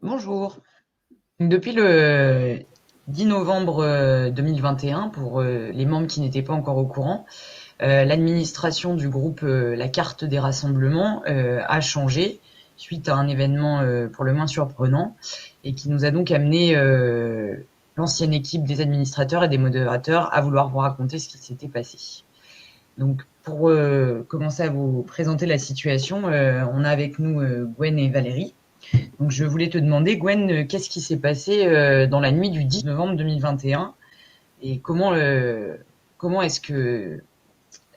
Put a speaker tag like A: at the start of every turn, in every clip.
A: Bonjour. Depuis le 10 novembre 2021, pour les membres qui n'étaient pas encore au courant, l'administration du groupe La Carte des Rassemblements a changé suite à un événement pour le moins surprenant et qui nous a donc amené l'ancienne équipe des administrateurs et des modérateurs à vouloir vous raconter ce qui s'était passé. Donc pour commencer à vous présenter la situation, on a avec nous Gwen et Valérie. Donc je voulais te demander, Gwen, qu'est-ce qui s'est passé dans la nuit du 10 novembre 2021 et comment est-ce que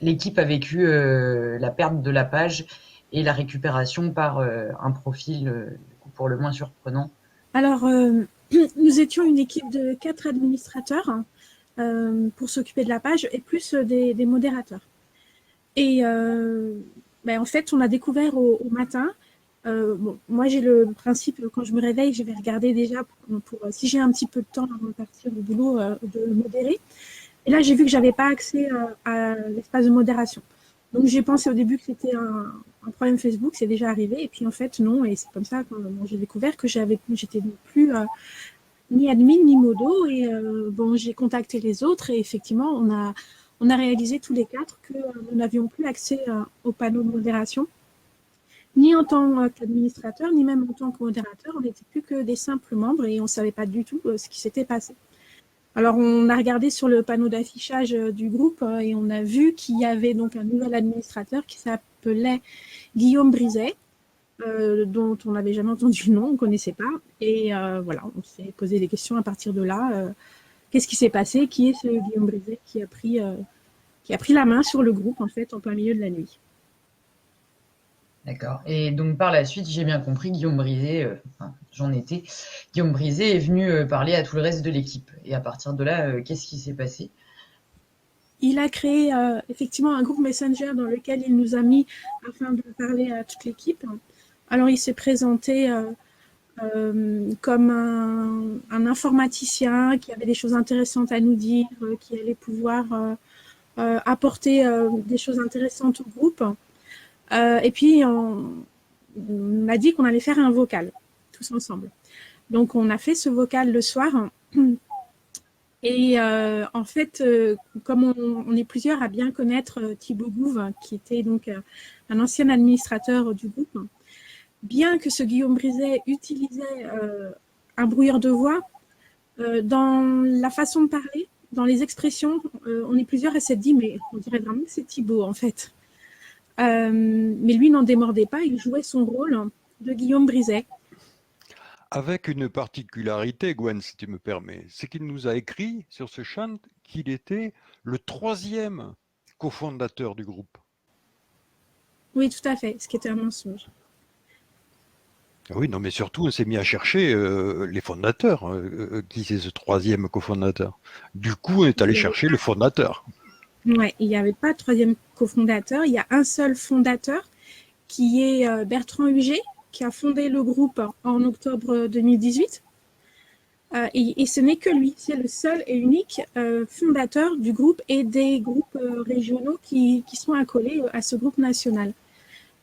A: l'équipe a vécu la perte de la page et la récupération par un profil pour le moins surprenant.
B: Alors, nous étions une équipe de 4 administrateurs pour s'occuper de la page et plus des modérateurs. Et en fait, on a découvert au matin. Bon, moi, j'ai le principe, quand je me réveille, je vais regarder déjà si j'ai un petit peu de temps avant de partir au boulot, de modérer. Et là, j'ai vu que j'avais pas accès à l'espace de modération. Donc, j'ai pensé au début que c'était un problème Facebook, c'est déjà arrivé. Et puis, en fait, non. Et c'est comme ça que j'ai découvert que j'étais plus ni admin ni modo. Et j'ai contacté les autres. Et effectivement, on a réalisé tous les 4 que nous n'avions plus accès au panneau de modération, ni en tant qu'administrateur, ni même en tant que modérateur. On n'était plus que des simples membres et on ne savait pas du tout ce qui s'était passé. Alors, on a regardé sur le panneau d'affichage du groupe et on a vu qu'il y avait donc un nouvel administrateur qui s'appelait Guillaume Brizet, dont on n'avait jamais entendu le nom, on ne connaissait pas. Et voilà, on s'est posé des questions à partir de là. Qu'est-ce qui s'est passé? Qui est ce Guillaume Brizet qui a pris la main sur le groupe, en fait, en plein milieu de la nuit?
A: D'accord. Et donc par la suite, j'ai bien compris, Guillaume Brisé, j'en étais, Guillaume Brisé est venu parler à tout le reste de l'équipe. Et à partir de là, qu'est-ce qui s'est passé?
B: Il a créé effectivement un groupe Messenger dans lequel il nous a mis afin de parler à toute l'équipe. Alors, il s'est présenté comme un informaticien qui avait des choses intéressantes à nous dire, qui allait pouvoir apporter des choses intéressantes au groupe. Et puis, on a dit qu'on allait faire un vocal, tous ensemble. Donc, on a fait ce vocal le soir. Et en fait, comme on est plusieurs à bien connaître Thibaut Gouve, qui était donc un ancien administrateur du groupe, bien que ce Guillaume Brizet utilisait un brouilleur de voix, dans la façon de parler, dans les expressions, on est plusieurs à s'être dit, mais on dirait vraiment que c'est Thibaut en fait. Mais lui n'en démordait pas, il jouait son rôle de Guillaume Brizet.
C: Avec une particularité, Gwen, si tu me permets, c'est qu'il nous a écrit sur ce chant qu'il était le 3e cofondateur du groupe.
B: Oui, tout à fait, ce qui était un mensonge.
C: Oui, non, mais surtout, on s'est mis à chercher les fondateurs. Qui c'est ce 3e cofondateur? Du coup, on est allé chercher le fondateur.
B: Ouais, il n'y avait pas de 3e cofondateur, il y a un seul fondateur qui est Bertrand Huget, qui a fondé le groupe en octobre 2018. Et ce n'est que lui, c'est le seul et unique fondateur du groupe et des groupes régionaux qui sont accolés à ce groupe national.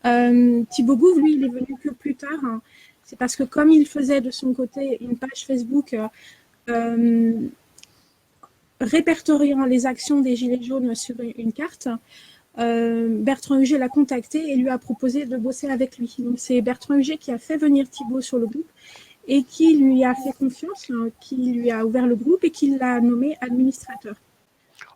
B: Thibaut Gouve, lui, il est venu que plus tard. Hein. C'est parce que comme il faisait de son côté une page Facebook répertoriant les actions des Gilets jaunes sur une carte, Bertrand Huget l'a contacté et lui a proposé de bosser avec lui. Donc c'est Bertrand Huget qui a fait venir Thibaut sur le groupe et qui lui a fait confiance, qui lui a ouvert le groupe et qui l'a nommé administrateur.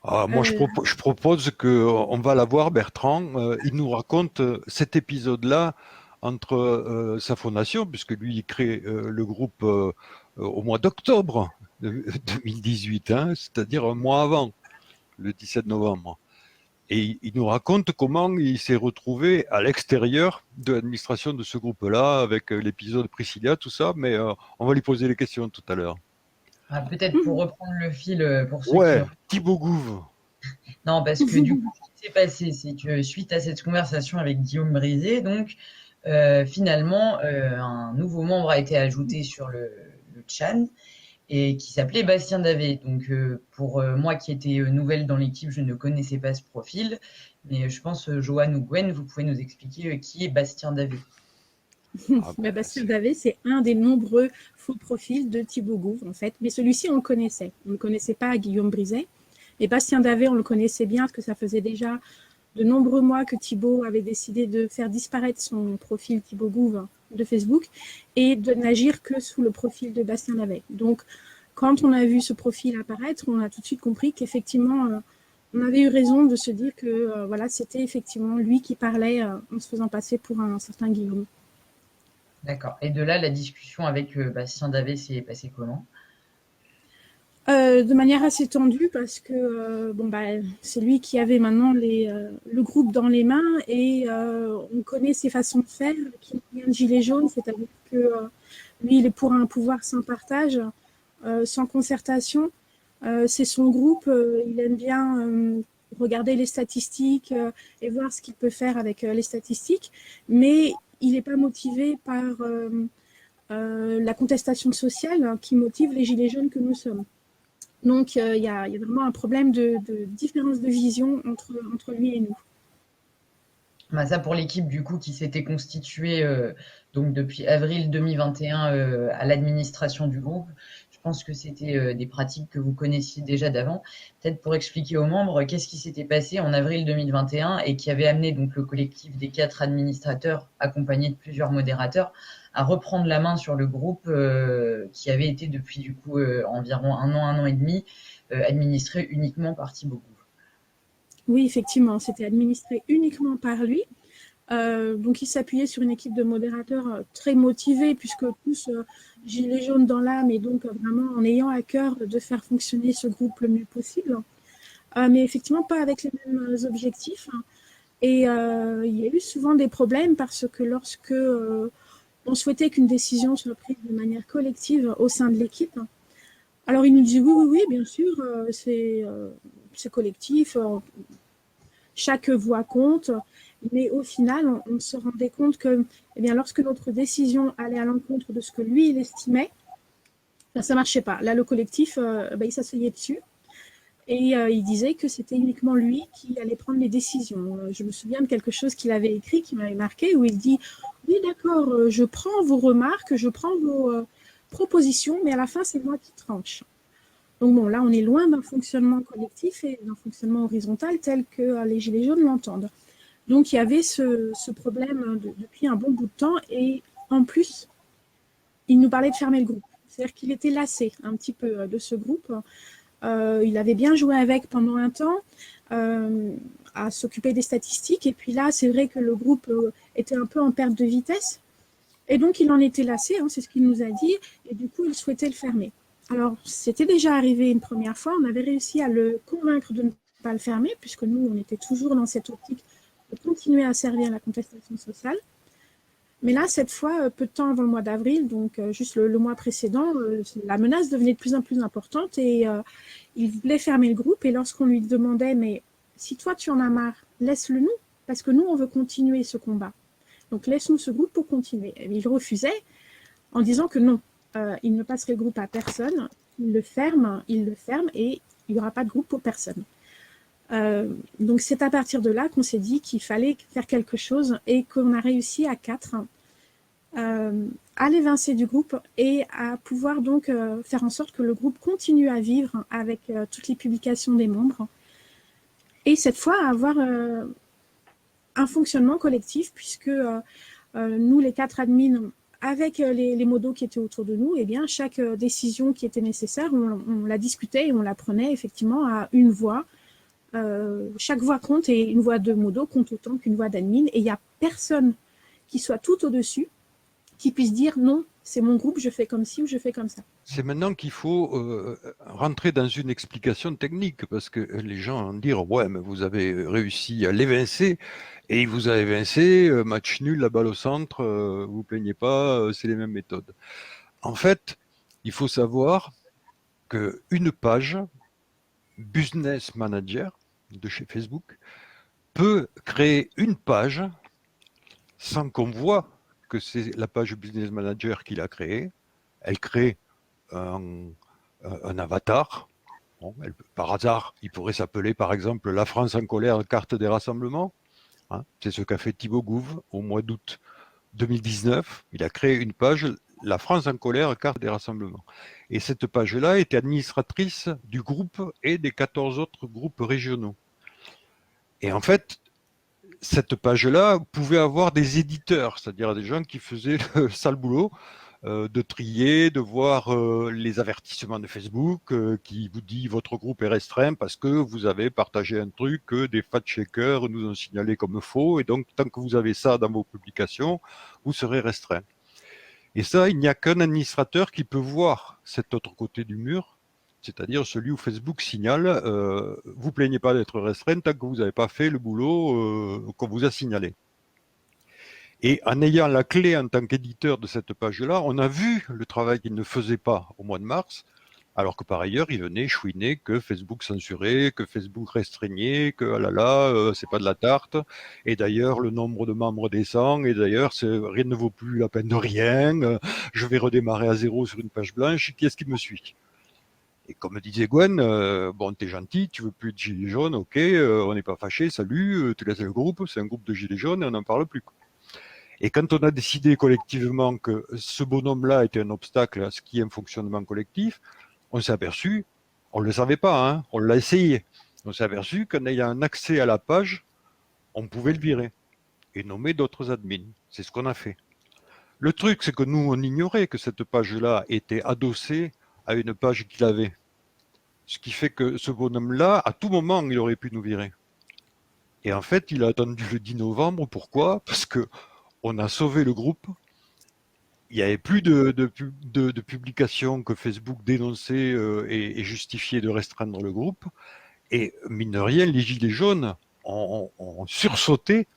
C: Moi, je propose qu'on va la voir, Bertrand. Il nous raconte cet épisode-là entre sa fondation, puisque lui, il crée le groupe au mois d'octobre 2018, hein, c'est-à-dire un mois avant, le 17 novembre. Et il nous raconte comment il s'est retrouvé à l'extérieur de l'administration de ce groupe-là, avec l'épisode Priscilla, tout ça, mais on va lui poser les questions tout à l'heure.
A: Ah, peut-être pour reprendre le fil pour ceux qui
C: Ouais,
A: ont...
C: Thibaut Gouve.
A: Non, parce que du coup, ce qui s'est passé, c'est que suite à cette conversation avec Guillaume Brisé, donc finalement, un nouveau membre a été ajouté sur le chat et qui s'appelait Bastien Davé. Donc pour moi qui étais nouvelle dans l'équipe, je ne connaissais pas ce profil, mais je pense Joanne ou Gwen, vous pouvez nous expliquer qui est Bastien Davé.
C: Ah
B: Mais
C: ben,
B: Bastien Davet, c'est un des nombreux faux profils de Thibaut Gouve, en fait. Mais celui-ci, on le connaissait. On ne connaissait pas Guillaume Brizet. Et Bastien Davet, on le connaissait bien parce que ça faisait déjà de nombreux mois que Thibaut avait décidé de faire disparaître son profil Thibaut Gouve de Facebook et de n'agir que sous le profil de Bastien Davet. Donc, quand on a vu ce profil apparaître, on a tout de suite compris qu'effectivement, on avait eu raison de se dire que voilà, c'était effectivement lui qui parlait en se faisant passer pour un certain Guillaume.
A: D'accord. Et de là, la discussion avec Bastien Davet s'est passée comment?
B: De manière assez tendue parce que bon bah c'est lui qui avait maintenant le groupe dans les mains et on connaît ses façons de faire qui n'ont rien de gilet jaune, c'est-à-dire que lui il est pour un pouvoir sans partage, sans concertation. C'est son groupe, il aime bien regarder les statistiques et voir ce qu'il peut faire avec les statistiques, mais il n'est pas motivé par la contestation sociale qui motive les gilets jaunes que nous sommes. Donc, y a vraiment un problème de différence de vision entre lui et nous.
A: Bah, ça pour l'équipe du coup qui s'était constituée donc depuis avril 2021 à l'administration du groupe. Je pense que c'était des pratiques que vous connaissiez déjà d'avant. Peut-être pour expliquer aux membres qu'est-ce qui s'était passé en avril 2021 et qui avait amené donc le collectif des 4 administrateurs accompagnés de plusieurs modérateurs à reprendre la main sur le groupe qui avait été depuis du coup environ un an et demi administré uniquement par Thibaut Gouve.
B: Oui, effectivement, c'était administré uniquement par lui. Donc, il s'appuyait sur une équipe de modérateurs très motivés, puisque tous gilets jaunes dans l'âme, et donc vraiment en ayant à cœur de faire fonctionner ce groupe le mieux possible. Mais effectivement, pas avec les mêmes objectifs. Et il y a eu souvent des problèmes parce que lorsque on souhaitait qu'une décision soit prise de manière collective au sein de l'équipe, alors il nous dit oui, oui, oui, bien sûr, c'est collectif, chaque voix compte, mais au final, on se rendait compte que eh bien, lorsque notre décision allait à l'encontre de ce que lui, il estimait, ben, ça ne marchait pas. Là, le collectif, ben, il s'asseyait dessus et il disait que c'était uniquement lui qui allait prendre les décisions. Je me souviens de quelque chose qu'il avait écrit, qui m'avait marqué, où il dit « Oui, d'accord, je prends vos remarques, je prends vos propositions, mais à la fin, c'est moi qui tranche. » Donc bon, là, on est loin d'un fonctionnement collectif et d'un fonctionnement horizontal tel que les Gilets jaunes l'entendent. Donc il y avait ce problème depuis un bon bout de temps et en plus, il nous parlait de fermer le groupe. C'est-à-dire qu'il était lassé un petit peu de ce groupe. Il avait bien joué avec pendant un temps, à s'occuper des statistiques. Et puis là, c'est vrai que le groupe était un peu en perte de vitesse. Et donc, il en était lassé, hein, c'est ce qu'il nous a dit. Et du coup, il souhaitait le fermer. Alors, c'était déjà arrivé une première fois. On avait réussi à le convaincre de ne pas le fermer, puisque nous, on était toujours dans cette optique de continuer à servir la contestation sociale. Mais là, cette fois, peu de temps avant le mois d'avril, donc juste le mois précédent, la menace devenait de plus en plus importante et il voulait fermer le groupe. Et lorsqu'on lui demandait, mais si toi tu en as marre, laisse-le nous, parce que nous, on veut continuer ce combat. Donc laisse-nous ce groupe pour continuer. Et il refusait en disant que non, il ne passerait le groupe à personne, il le ferme et il n'y aura pas de groupe pour personne. Donc c'est à partir de là qu'on s'est dit qu'il fallait faire quelque chose et qu'on a réussi à 4 à l'évincer du groupe et à pouvoir donc faire en sorte que le groupe continue à vivre avec toutes les publications des membres et cette fois à avoir un fonctionnement collectif puisque nous les 4 admins avec les modos qui étaient autour de nous, eh bien chaque décision qui était nécessaire, on la discutait et on la prenait effectivement à une voix. Chaque voix compte et une voix de modo compte autant qu'une voix d'admin et il n'y a personne qui soit tout au-dessus qui puisse dire non, c'est mon groupe, je fais comme ci ou je fais comme ça.
C: C'est maintenant qu'il faut rentrer dans une explication technique parce que les gens vont dire ouais mais vous avez réussi à l'évincer et il vous a évincé, match nul, la balle au centre, vous plaignez pas, c'est les mêmes méthodes. En fait, il faut savoir qu'une page Business Manager de chez Facebook peut créer une page sans qu'on voit que c'est la page Business Manager qu'il a créée. Elle crée un avatar. Bon, par hasard, il pourrait s'appeler par exemple La France en colère, carte des rassemblements. Hein, c'est ce qu'a fait Thibaut Gouve au mois d'août 2019, il a créé une page, La France en colère, carte des rassemblements. Et cette page-là était administratrice du groupe et des 14 autres groupes régionaux. Et en fait, cette page-là pouvait avoir des éditeurs, c'est-à-dire des gens qui faisaient le sale boulot, de trier, de voir les avertissements de Facebook qui vous dit votre groupe est restreint parce que vous avez partagé un truc que des fact-checkers nous ont signalé comme faux, et donc tant que vous avez ça dans vos publications, vous serez restreint. Et ça, il n'y a qu'un administrateur qui peut voir cet autre côté du mur, c'est-à-dire celui où Facebook signale vous plaignez pas d'être restreint tant que vous n'avez pas fait le boulot qu'on vous a signalé. Et en ayant la clé en tant qu'éditeur de cette page-là, on a vu le travail qu'il ne faisait pas au mois de mars, alors que par ailleurs, il venait chouiner que Facebook censurait, que Facebook restreignait, que ah là là, c'est pas de la tarte, et d'ailleurs, le nombre de membres descend, et d'ailleurs, rien ne vaut plus la peine de rien, je vais redémarrer à zéro sur une page blanche, qui est-ce qui me suit? Et comme disait Gwen, bon, t'es gentil, tu veux plus de gilets jaunes, ok, on n'est pas fâché, salut, tu laisses le groupe, c'est un groupe de gilets jaunes et on n'en parle plus. Et quand on a décidé collectivement que ce bonhomme-là était un obstacle à ce qui est un fonctionnement collectif, on s'est aperçu, on ne le savait pas, hein, on l'a essayé, on s'est aperçu qu'en ayant un accès à la page, on pouvait le virer et nommer d'autres admins. C'est ce qu'on a fait. Le truc, c'est que nous, on ignorait que cette page-là était adossée à une page qu'il avait. Ce qui fait que ce bonhomme-là, à tout moment, il aurait pu nous virer. Et en fait, il a attendu le 10 novembre. Pourquoi? Parce que on a sauvé le groupe. Il n'y avait plus de publications que Facebook dénonçait et justifiait de restreindre le groupe. Et mine de rien, les gilets jaunes ont sursauté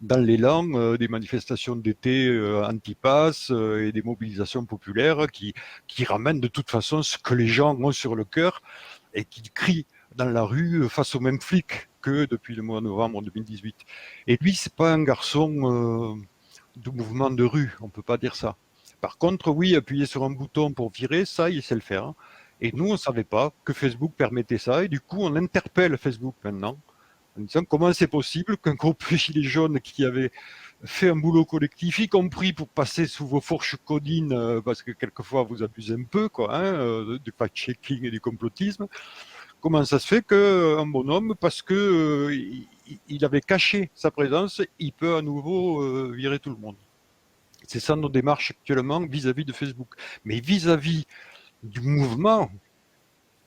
C: dans l'élan des manifestations d'été anti-pass et des mobilisations populaires qui ramènent de toute façon ce que les gens ont sur le cœur et qui crient dans la rue face aux mêmes flics que depuis le mois de novembre 2018. Et lui, c'est pas un garçon de mouvement de rue, on peut pas dire ça. Par contre, oui, appuyer sur un bouton pour virer, ça, il sait le faire. Et nous, on ne savait pas que Facebook permettait ça. Et du coup, on interpelle Facebook maintenant en disant comment c'est possible qu'un groupe Gilets jaunes qui avait fait un boulot collectif, y compris pour passer sous vos fourches codines, parce que quelquefois vous abusez un peu, quoi, hein, du fact-checking et du complotisme, comment ça se fait qu'un bonhomme, parce que il avait caché sa présence, il peut à nouveau virer tout le monde. C'est ça nos démarches actuellement vis-à-vis de Facebook. Mais vis-à-vis du mouvement,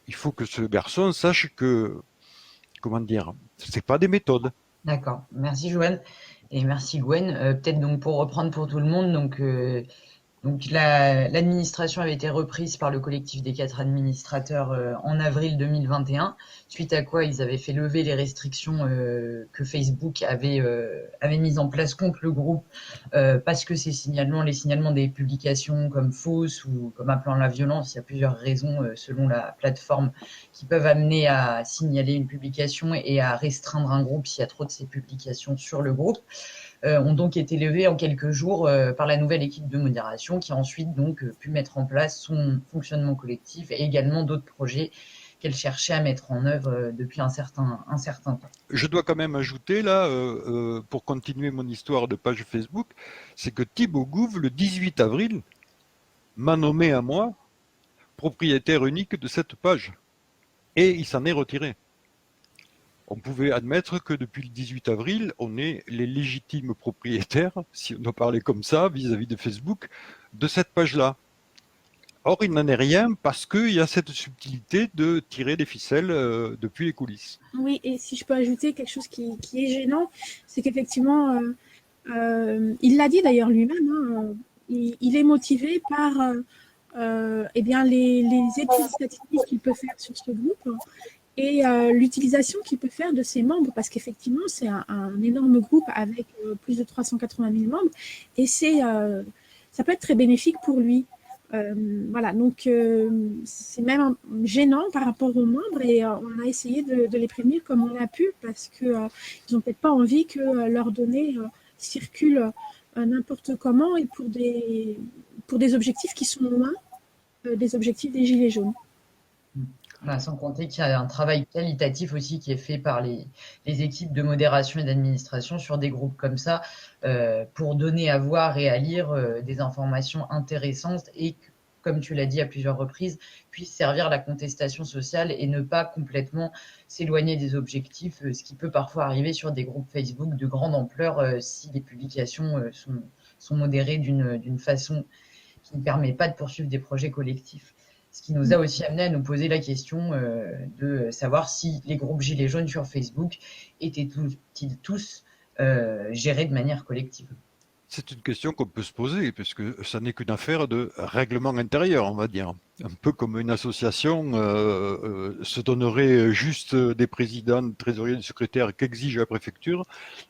C: il faut que ce garçon sache que, comment dire, c'est pas des méthodes.
A: D'accord. Merci Joanne et merci Gwen. Peut-être donc pour reprendre pour tout le monde, donc l'administration avait été reprise par le collectif des 4 administrateurs en avril 2021, suite à quoi ils avaient fait lever les restrictions que Facebook avait mises en place contre le groupe parce que les signalements des publications comme fausses ou comme appelant à la violence, il y a plusieurs raisons selon la plateforme qui peuvent amener à signaler une publication et à restreindre un groupe s'il y a trop de ces publications sur le groupe. Ont donc été levés en quelques jours par la nouvelle équipe de modération qui a ensuite donc pu mettre en place son fonctionnement collectif et également d'autres projets qu'elle cherchait à mettre en œuvre depuis un certain temps.
C: Je dois quand même ajouter là, pour continuer mon histoire de page Facebook, c'est que Thibaut Gouve, le 18 avril, m'a nommé à moi propriétaire unique de cette page. Et il s'en est retiré. On pouvait admettre que depuis le 18 avril, on est les légitimes propriétaires, si on doit parler comme ça, vis-à-vis de Facebook, de cette page-là. Or, il n'en est rien parce qu'il y a cette subtilité de tirer des ficelles depuis les coulisses.
B: Oui, et si je peux ajouter quelque chose qui est gênant, c'est qu'effectivement, il l'a dit d'ailleurs lui-même, hein, il est motivé par eh bien, les études statistiques qu'il peut faire sur ce groupe et l'utilisation qu'il peut faire de ses membres, parce qu'effectivement, c'est un énorme groupe avec plus de 380 000 membres, et ça peut être très bénéfique pour lui. Voilà, donc c'est même gênant par rapport aux membres et on a essayé de les prévenir comme on a pu parce qu'ils n'ont peut-être pas envie que leurs données circulent n'importe comment et pour des objectifs qui sont loin des objectifs des Gilets jaunes.
A: Sans compter qu'il y a un travail qualitatif aussi qui est fait par les équipes de modération et d'administration sur des groupes comme ça, pour donner à voir et à lire des informations intéressantes et, comme tu l'as dit à plusieurs reprises, puissent servir la contestation sociale et ne pas complètement s'éloigner des objectifs, ce qui peut parfois arriver sur des groupes Facebook de grande ampleur si les publications sont modérées d'une façon qui ne permet pas de poursuivre des projets collectifs. Ce qui nous a aussi amené à nous poser la question de savoir si les groupes Gilets jaunes sur Facebook étaient-ils tous gérés de manière collective.
C: C'est une question qu'on peut se poser, puisque ça n'est qu'une affaire de règlement intérieur, on va dire. Un peu comme une association se donnerait juste des présidents, des trésoriers, des secrétaires qu'exige la préfecture,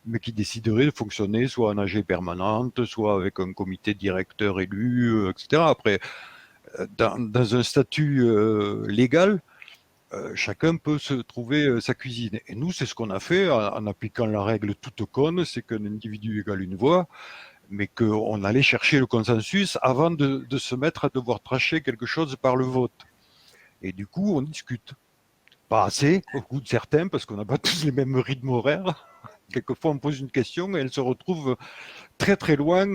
C: mais qui déciderait de fonctionner soit en AG permanente, soit avec un comité directeur élu, etc. Après, dans un statut légal, chacun peut se trouver sa cuisine. Et nous, c'est ce qu'on a fait en appliquant la règle toute conne, c'est qu'un individu égale une voix, mais qu'on allait chercher le consensus avant de se mettre à devoir trancher quelque chose par le vote. Et du coup, on discute. Pas assez, au goût de certains, parce qu'on n'a pas tous les mêmes rythmes horaires. Quelquefois, on pose une question et elle se retrouve très très loin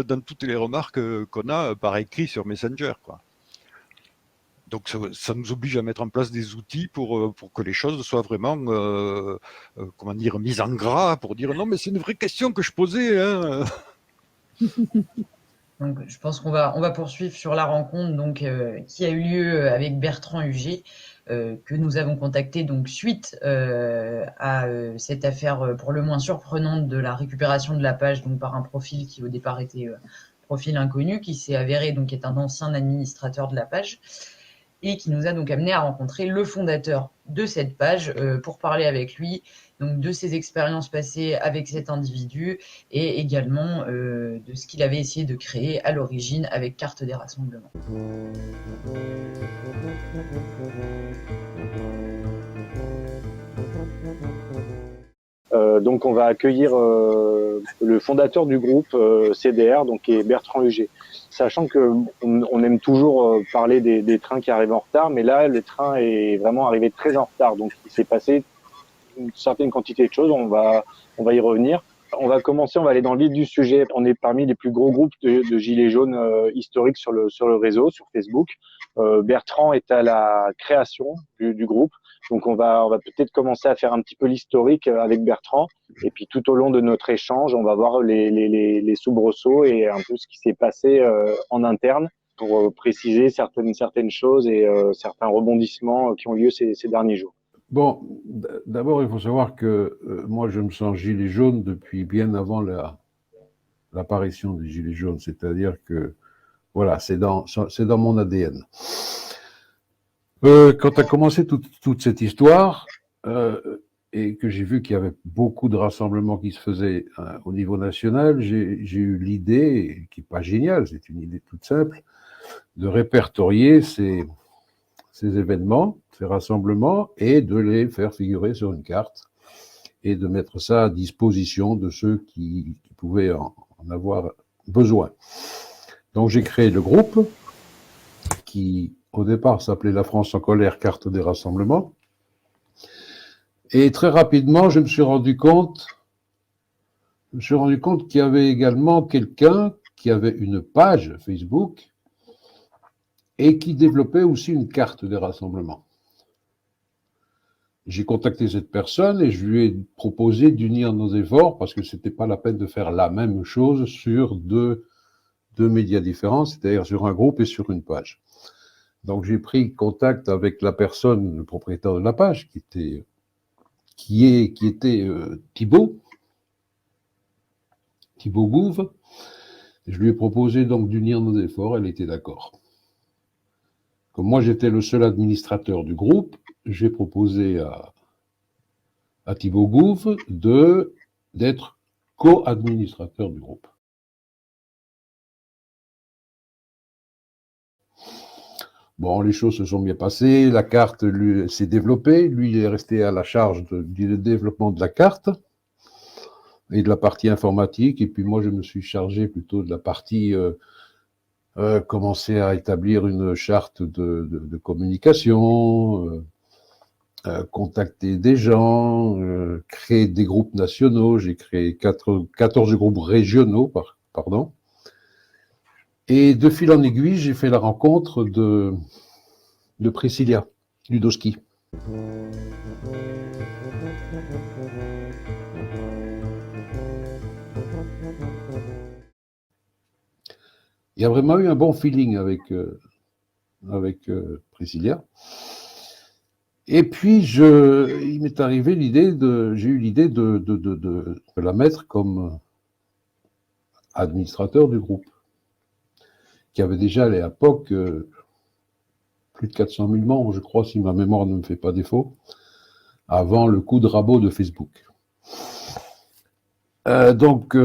C: dans toutes les remarques qu'on a par écrit sur Messenger, quoi. Donc ça nous oblige à mettre en place des outils pour que les choses soient vraiment comment dire, mises en gras, pour dire non mais c'est une vraie question que je posais, hein.
A: Donc, je pense qu'on va poursuivre sur la rencontre donc, qui a eu lieu avec Bertrand Huget, que nous avons contacté donc, suite à cette affaire pour le moins surprenante de la récupération de la page donc, par un profil qui au départ était profil inconnu, qui s'est avéré donc être un ancien administrateur de la page, et qui nous a donc amené à rencontrer le fondateur de cette page pour parler avec lui donc de ses expériences passées avec cet individu et également de ce qu'il avait essayé de créer à l'origine avec Carte des Rassemblements.
D: Donc on va accueillir le fondateur du groupe CDR, donc qui est Bertrand Huget. Sachant que on aime toujours parler des trains qui arrivent en retard, mais là le train est vraiment arrivé très en retard, donc il s'est passé une certaine quantité de choses. On va y revenir. On va commencer, on va aller dans le vif du sujet. On est parmi les plus gros groupes de gilets jaunes historiques sur le réseau, sur Facebook. Bertrand est à la création du groupe. Donc on va peut-être commencer à faire un petit peu l'historique avec Bertrand. Et puis tout au long de notre échange, on va voir les soubresauts et un peu ce qui s'est passé en interne pour préciser certaines choses et certains rebondissements qui ont lieu ces derniers jours.
E: Bon, d'abord, il faut savoir que moi, je me sens gilet jaune depuis bien avant l'apparition des gilets jaunes. C'est-à-dire que, voilà, c'est dans mon ADN. Quand a commencé toute cette histoire, et que j'ai vu qu'il y avait beaucoup de rassemblements qui se faisaient au niveau national, j'ai eu l'idée, qui n'est pas géniale, c'est une idée toute simple, de répertorier ces événements, ces rassemblements, et de les faire figurer sur une carte et de mettre ça à disposition de ceux qui pouvaient en avoir besoin. Donc j'ai créé le groupe qui, au départ, s'appelait La France en colère, carte des rassemblements. Et très rapidement, je me suis rendu compte qu'il y avait également quelqu'un qui avait une page Facebook et qui développait aussi une carte des rassemblements. J'ai contacté cette personne et je lui ai proposé d'unir nos efforts parce que c'était pas la peine de faire la même chose sur deux médias différents, c'est-à-dire sur un groupe et sur une page. Donc j'ai pris contact avec la personne, le propriétaire de la page, qui était Thibaut Gouve. Je lui ai proposé donc d'unir nos efforts, elle était d'accord. Comme moi j'étais le seul administrateur du groupe, j'ai proposé à Thibaut Gouve d'être co-administrateur du groupe. Bon, les choses se sont bien passées, la carte s'est développée, lui il est resté à la charge du développement de la carte et de la partie informatique, et puis moi je me suis chargé plutôt de la partie commencer à établir une charte de communication, contacter des gens, créer des groupes nationaux. J'ai créé 14 groupes régionaux, pardon. Et de fil en aiguille, j'ai fait la rencontre de Priscilla Ludowski. Il y a vraiment eu un bon feeling avec Priscilla. Et puis, il m'est arrivé j'ai eu l'idée de la mettre comme administrateur du groupe, qui avait déjà à l'époque plus de 400 000 membres, je crois, si ma mémoire ne me fait pas défaut, avant le coup de rabot de Facebook. Donc,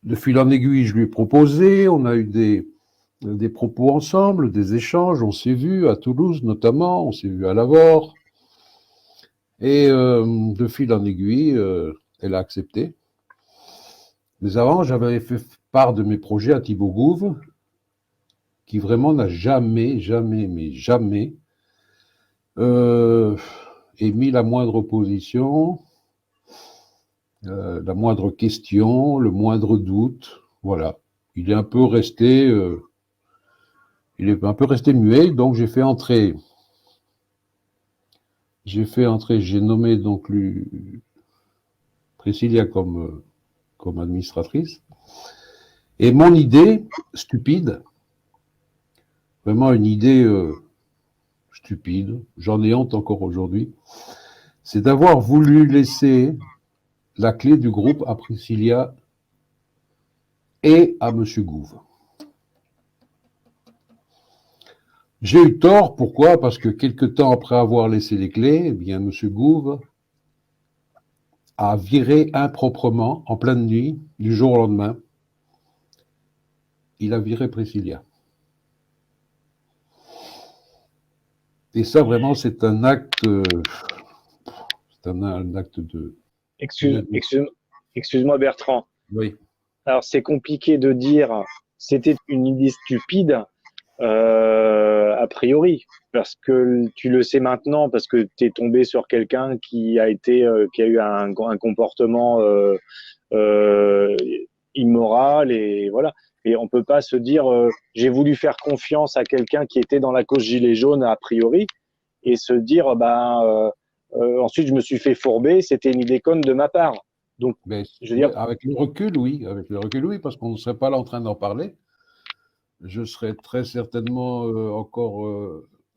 E: de fil en aiguille, je lui ai proposé, on a eu des propos ensemble, des échanges, on s'est vu à Toulouse notamment, on s'est vu à Lavore, et de fil en aiguille, elle a accepté. Mais avant, j'avais fait part de mes projets à Thibaut Gouve, qui vraiment n'a jamais émis la moindre opposition, la moindre question, le moindre doute. Voilà. Il est un peu resté muet, donc j'ai nommé donc Priscilla comme administratrice. Et mon idée, stupide, vraiment une idée stupide, j'en ai honte encore aujourd'hui, c'est d'avoir voulu laisser la clé du groupe à Priscilla et à Monsieur Gouve. J'ai eu tort, pourquoi? Parce que quelque temps après avoir laissé les clés, eh bien, Monsieur Gouve a viré improprement, en pleine nuit, du jour au lendemain, il a viré Priscilla. Et ça, vraiment, c'est un acte de...
D: Excuse-moi Bertrand.
E: Oui.
D: Alors c'est compliqué de dire c'était une idée stupide a priori parce que tu le sais maintenant parce que tu es tombé sur quelqu'un qui a eu un comportement immoral et voilà. Et on peut pas se dire j'ai voulu faire confiance à quelqu'un qui était dans la cause gilet jaune a priori et se dire ensuite je me suis fait fourber, c'était une idée conne de ma part. Donc
E: Mais,
D: je veux dire
E: avec le recul, oui, parce qu'on ne serait pas là en train d'en parler. Je serais très certainement encore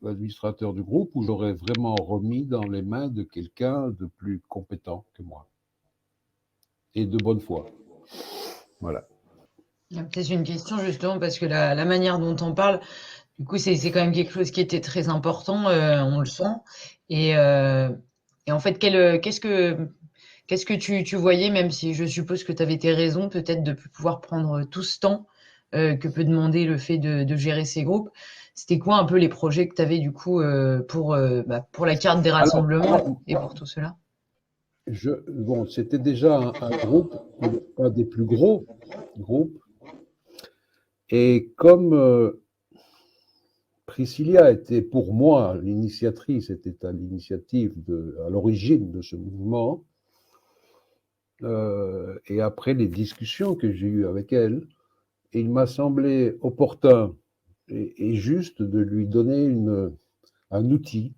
E: l'administrateur du groupe où j'aurais vraiment remis dans les mains de quelqu'un de plus compétent que moi et de bonne foi. Voilà.
A: C'est une question justement parce que la manière dont on parle, du coup, c'est quand même quelque chose qui était très important, on le sent. Et, euh, et en fait, qu'est-ce que tu voyais, même si je suppose que tu avais tes raisons, peut-être de pouvoir prendre tout ce temps que peut demander le fait de gérer ces groupes. C'était quoi un peu les projets que tu avais du coup pour la carte des rassemblements et pour tout cela?
E: Bon, c'était déjà un groupe, un des plus gros groupes. Et comme Priscilla était pour moi l'initiatrice, était à l'origine de ce mouvement, et après les discussions que j'ai eues avec elle, il m'a semblé opportun et juste de lui donner un outil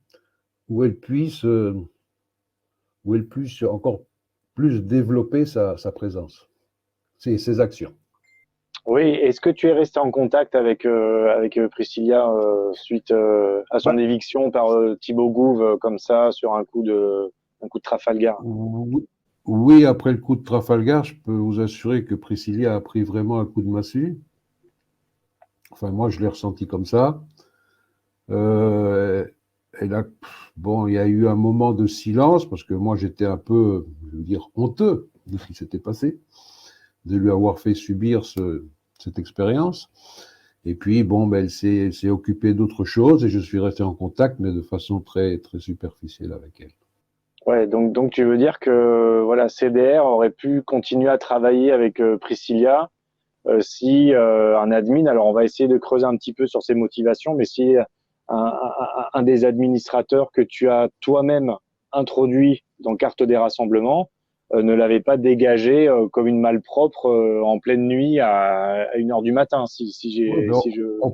E: où elle puisse encore plus développer sa présence, ses actions.
D: oui, est-ce que tu es resté en contact avec Priscilla suite à son éviction par Thibaut Gouve comme ça sur un coup de Trafalgar?
E: Oui, après le coup de Trafalgar, je peux vous assurer que Priscilla a pris vraiment un coup de massue. Enfin, moi, je l'ai ressenti comme ça. Il y a eu un moment de silence parce que moi, j'étais un peu, je veux dire, honteux de ce qui s'était passé, de lui avoir fait subir cette expérience. Et puis, elle s'est occupée d'autres choses et je suis resté en contact, mais de façon très, très superficielle avec elle.
D: Ouais, donc tu veux dire que voilà, CDR aurait pu continuer à travailler avec Priscilla si un admin, alors on va essayer de creuser un petit peu sur ses motivations, mais si un des administrateurs que tu as toi-même introduit dans carte des rassemblements ne l'avait pas dégagé comme une malpropre en pleine nuit à 1h du matin,
E: Ouais, ben,
D: si je...
E: on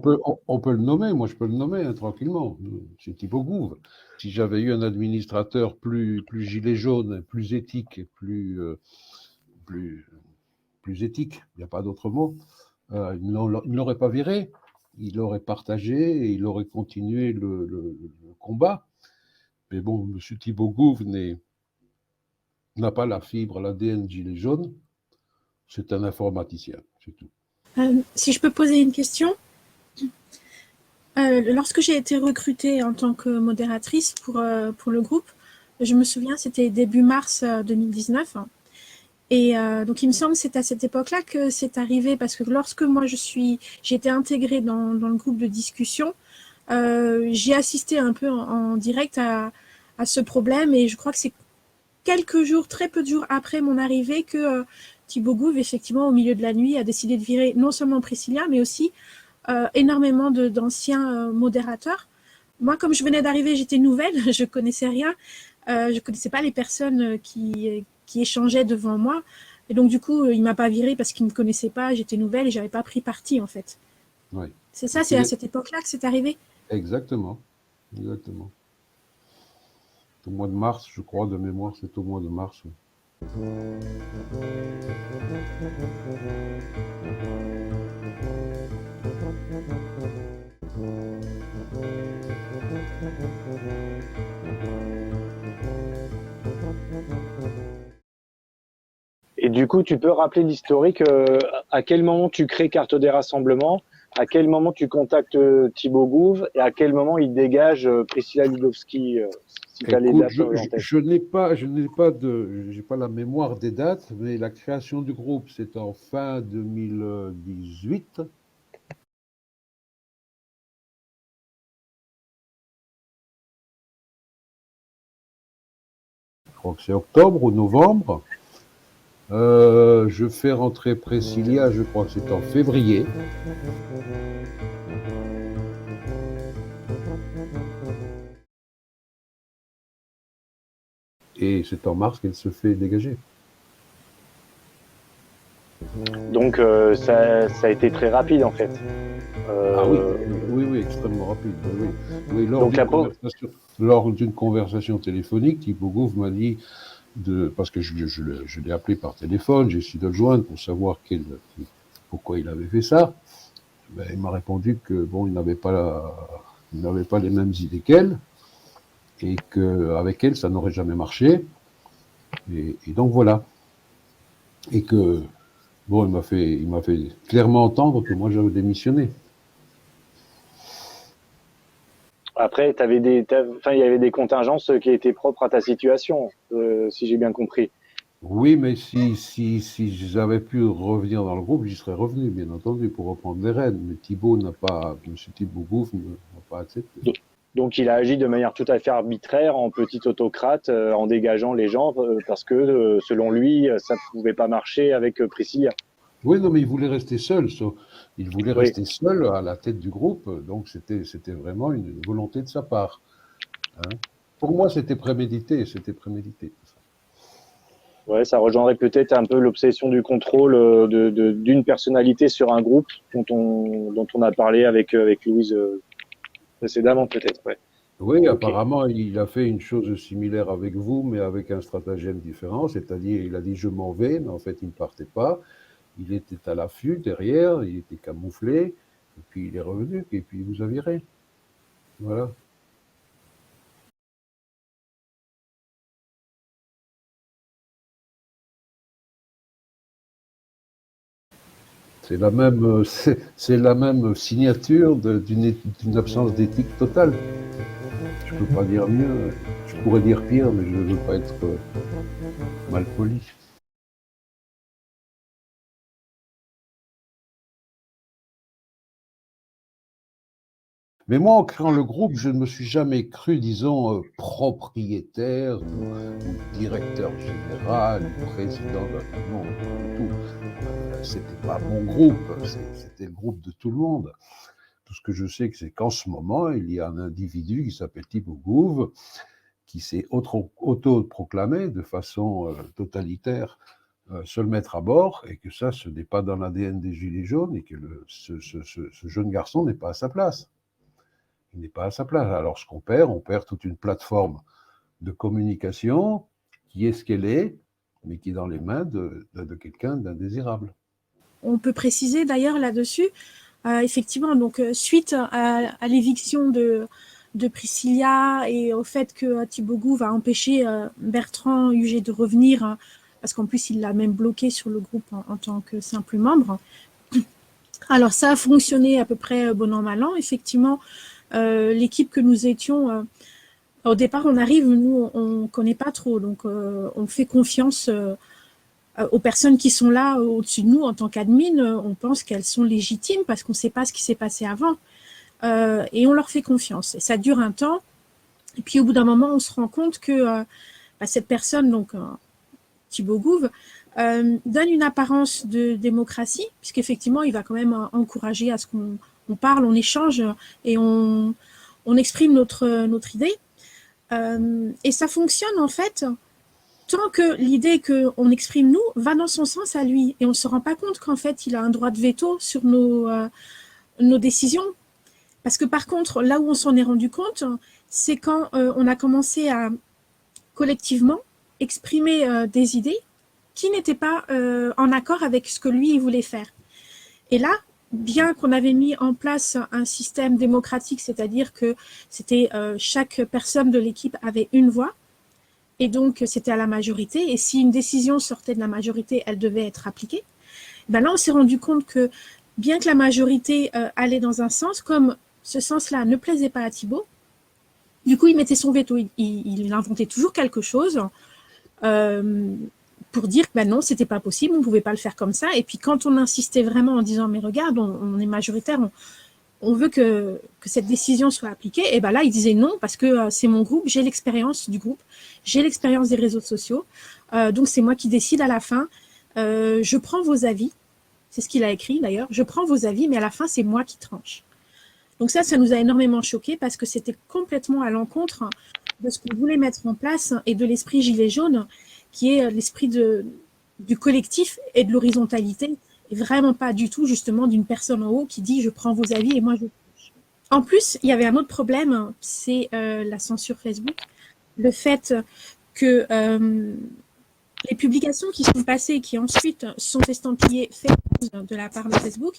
E: peut le nommer, moi je peux le nommer hein, tranquillement. C'est Thibaut Gouve. Si j'avais eu un administrateur plus gilet jaune, plus éthique, plus, plus éthique, il n'y a pas d'autre mot, il ne l'aurait pas viré. Il aurait partagé et il aurait continué le combat. Mais bon, M. Thibaut Gouve n'a pas la fibre, l'ADN gilet jaune. C'est un informaticien, c'est tout.
B: Si je peux poser une question, lorsque j'ai été recrutée en tant que modératrice pour le groupe, je me souviens, c'était début mars 2019. Et donc, il me semble que c'est à cette époque-là que c'est arrivé, parce que lorsque moi j'ai été intégrée dans le groupe de discussion, j'ai assisté un peu en direct à ce problème, et je crois que c'est quelques jours, très peu de jours après mon arrivée, que Thibaut Gouve, effectivement, au milieu de la nuit, a décidé de virer non seulement Priscilla, mais aussi énormément d'anciens modérateurs. Moi, comme je venais d'arriver, j'étais nouvelle, je connaissais rien, je connaissais pas les personnes qui échangeaient devant moi. Et donc, du coup, il m'a pas virée parce qu'il me connaissait pas, j'étais nouvelle et j'avais pas pris parti, en fait.
E: Oui.
B: C'est ça, c'est à cette époque-là que c'est arrivé?
E: Exactement. Exactement. Au mois de mars, je crois, de mémoire, c'est au mois de mars. Oui.
D: Et du coup, tu peux rappeler l'historique, à quel moment tu crées carte des rassemblements, à quel moment tu contactes Thibaut Gouve et à quel moment il dégage Priscilla Ludowski, si tu as les
E: Écoute,
D: dates en tête.
E: j'ai pas la mémoire des dates, mais la création du groupe, c'est en fin 2018. Je crois que c'est octobre ou novembre. Je fais rentrer Priscilla, je crois que c'est en février. Et c'est en mars qu'elle se fait dégager.
D: Donc ça a été très rapide en fait.
E: Ah oui, extrêmement rapide. Oui.
D: Donc
E: Lors d'une conversation téléphonique, Thibaut Gouve m'a dit, parce que je l'ai appelé par téléphone, j'ai essayé de le joindre pour savoir pourquoi il avait fait ça. Ben, il m'a répondu que bon, il n'avait pas les mêmes idées qu'elle et qu'avec elle, ça n'aurait jamais marché. Et donc voilà. Et que bon, il m'a fait clairement entendre que moi j'avais démissionné.
D: après, il y avait des contingences qui étaient propres à ta situation, si j'ai bien compris.
E: Oui, mais si j'avais pu revenir dans le groupe, j'y serais revenu, bien entendu, pour reprendre les rênes. Mais M. Thibaut Gouve n'a pas accepté.
D: Donc il a agi de manière tout à fait arbitraire, en petit autocrate, en dégageant les gens, parce que selon lui, ça ne pouvait pas marcher avec Priscilla.
E: Oui, non, mais il voulait rester seul. Il voulait rester seul à la tête du groupe, donc c'était vraiment une volonté de sa part. Hein. Pour moi, c'était prémédité.
D: Ouais, ça rejoindrait peut-être un peu l'obsession du contrôle d'une personnalité sur un groupe dont on a parlé avec Louise précédemment, peut-être. Ouais.
E: Oui, okay. Apparemment, il a fait une chose similaire avec vous, mais avec un stratagème différent. C'est-à-dire, il a dit je m'en vais, mais en fait, il ne partait pas. Il était à l'affût derrière, il était camouflé, et puis il est revenu, et puis il vous a viré. Voilà. C'est la même signature d'une absence d'éthique totale. Je peux pas dire mieux. Je pourrais dire pire, mais je ne veux pas être mal poli. Mais moi, en créant le groupe, je ne me suis jamais cru, disons, propriétaire ou directeur général ou président. Non, du tout. c'était pas mon groupe, c'était le groupe de tout le monde. Tout ce que je sais, c'est qu'en ce moment, il y a un individu qui s'appelle Thibaut Gouve, qui s'est auto-proclamé de façon totalitaire se le mettre à bord, et que ça, ce n'est pas dans l'ADN des Gilets jaunes, et que ce jeune garçon n'est pas à sa place. Il n'est pas à sa place. Alors, ce qu'on perd, on perd toute une plateforme de communication qui est ce qu'elle est, mais qui est dans les mains de quelqu'un d'indésirable.
B: On peut préciser d'ailleurs là-dessus, effectivement, donc suite à l'éviction de Priscilla et au fait que Thibaut Gouve va empêcher Bertrand Huget de revenir, parce qu'en plus il l'a même bloqué sur le groupe en tant que simple membre. Alors ça a fonctionné à peu près bon an mal an. Effectivement, l'équipe que nous étions, au départ on arrive, nous on connaît pas trop, donc on fait confiance aux personnes qui sont là au-dessus de nous en tant qu'admin. On pense qu'elles sont légitimes parce qu'on ne sait pas ce qui s'est passé avant, et on leur fait confiance. Et ça dure un temps, et puis au bout d'un moment on se rend compte que cette personne, donc Thibaut Gouve, donne une apparence de démocratie, puisqu'effectivement il va quand même encourager à ce qu'on parle, on échange et on exprime notre idée, et ça fonctionne en fait tant que l'idée qu'on exprime nous va dans son sens à lui, et on ne se rend pas compte qu'en fait il a un droit de veto sur nos décisions. Parce que par contre, là où on s'en est rendu compte, c'est quand on a commencé à collectivement exprimer des idées qui n'étaient pas en accord avec ce que lui il voulait faire. Et là, bien qu'on avait mis en place un système démocratique, c'est-à-dire que c'était chaque personne de l'équipe avait une voix, et donc c'était à la majorité, et si une décision sortait de la majorité, elle devait être appliquée. Ben là, on s'est rendu compte que bien que la majorité allait dans un sens, comme ce sens-là ne plaisait pas à Thibaut, du coup, il mettait son veto, il inventait toujours quelque chose pour dire que ben non, c'était pas possible, on ne pouvait pas le faire comme ça. Et puis quand on insistait vraiment en disant mais regarde, on est majoritaire, on veut que cette décision soit appliquée, et ben là, il disait non parce que c'est mon groupe, j'ai l'expérience du groupe, j'ai l'expérience des réseaux sociaux, donc c'est moi qui décide à la fin. Je prends vos avis, c'est ce qu'il a écrit d'ailleurs, je prends vos avis, mais à la fin, c'est moi qui tranche. Donc ça nous a énormément choqués parce que c'était complètement à l'encontre de ce qu'on voulait mettre en place et de l'esprit gilet jaune, qui est l'esprit du collectif et de l'horizontalité, et vraiment pas du tout justement d'une personne en haut qui dit je prends vos avis et moi je tranche. En plus, il y avait un autre problème, c'est la censure Facebook, le fait que les publications qui sont passées et qui ensuite sont estampillées fake news de la part de Facebook,